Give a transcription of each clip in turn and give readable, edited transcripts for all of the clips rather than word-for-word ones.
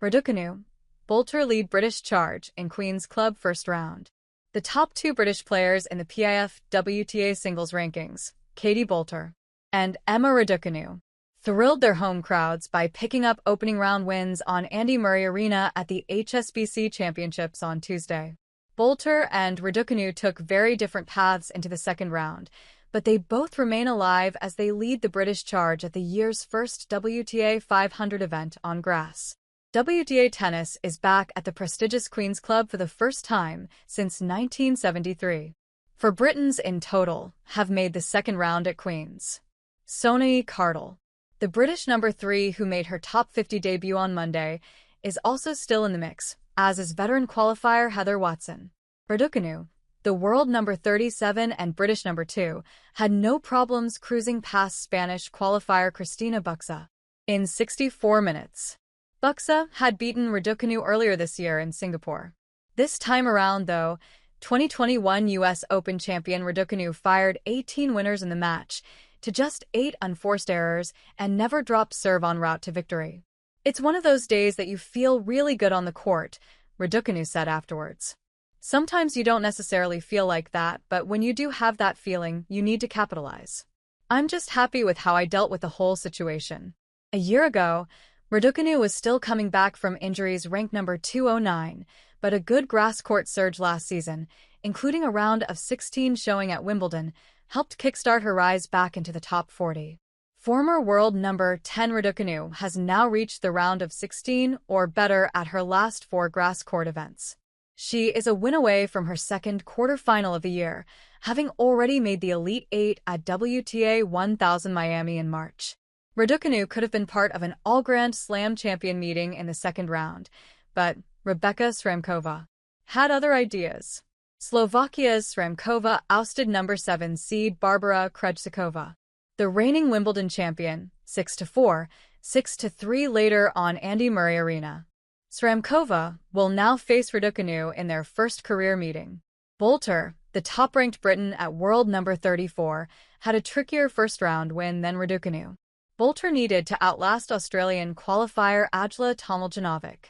Raducanu, Boulter lead British charge in Queen's Club first round. The top two British players in the PIF WTA Singles Rankings, Boulter and Emma Raducanu, thrilled their home crowds by picking up opening round wins on Andy Murray Arena at the HSBC Championships on Tuesday. Boulter and Raducanu took very different paths into the second round, but they both remain alive as they lead the British charge at the year's first WTA 500 event on grass. WTA tennis is back at the prestigious Queen's Club for the first time since 1973. 4 Britons in total have made the second round at Queen's. Sonay Kartal, the British number 3 who made her top 50 debut on Monday, is also still in the mix, as is veteran qualifier Heather Watson. Raducanu, the world number 37 and British number 2, had no problems cruising past Spanish qualifier Cristina Buxa in 64 minutes. Buxa had beaten Raducanu earlier this year in Singapore. This time around, though, 2021 US Open champion Raducanu fired 18 winners in the match to just 8 unforced errors and never dropped serve en route to victory. "It's one of those days that you feel really good on the court," Raducanu said afterwards. "Sometimes you don't necessarily feel like that, but when you do have that feeling, you need to capitalize. I'm just happy with how I dealt with the whole situation." A year ago, Raducanu was still coming back from injuries, ranked number 209, but a good grass court surge last season, including a round of 16 showing at Wimbledon, helped kickstart her rise back into the top 40. Former world number 10 Raducanu has now reached the round of 16 or better at her last 4 grass court events. She is a win away from her second quarterfinal of the year, having already made the Elite 8 at WTA 1000 Miami in March. Raducanu could have been part of an all-Grand Slam champion meeting in the second round, but Rebecca Sramkova had other ideas. Slovakia's Sramkova ousted number 7 seed Barbara Krejcikova, the reigning Wimbledon champion, 6-4, 6-3 later on Andy Murray Arena. Sramkova will now face Raducanu in their first career meeting. Boulter, the top-ranked Briton at world number 34, had a trickier first-round win than Raducanu. Boulter needed to outlast Australian qualifier Ajla Tomljanovic,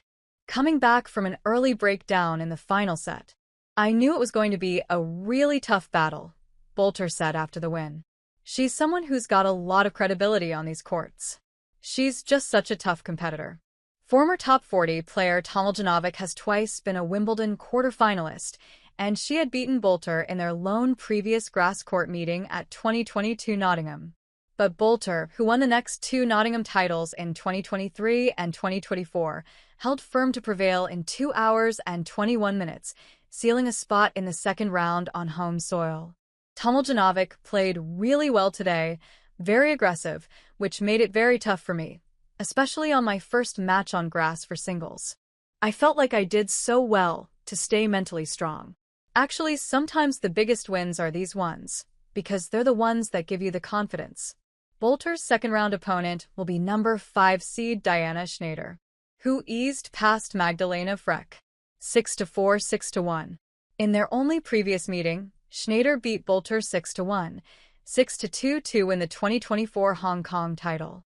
coming back from an early breakdown in the final set. "I knew it was going to be a really tough battle," Boulter said after the win. "She's someone who's got a lot of credibility on these courts. She's just such a tough competitor." Former top 40 player Tomljanovic has twice been a Wimbledon quarterfinalist, and she had beaten Boulter in their lone previous grass court meeting at 2022 Nottingham. But Boulter, who won the next 2 Nottingham titles in 2023 and 2024, held firm to prevail in 2 hours and 21 minutes, sealing a spot in the second round on home soil. Tomljanovic played really well today, very aggressive, which made it very tough for me, especially on my first match on grass for singles. I felt like I did so well to stay mentally strong. Actually, sometimes the biggest wins are these ones, because they're the ones that give you the confidence. Boulter's second-round opponent will be number 5 seed Diana Schneider, who eased past Magdalena Frech 6-4, 6-1. In their only previous meeting, Schneider beat Boulter 6-1, 6-2 to win the 2024 Hong Kong title.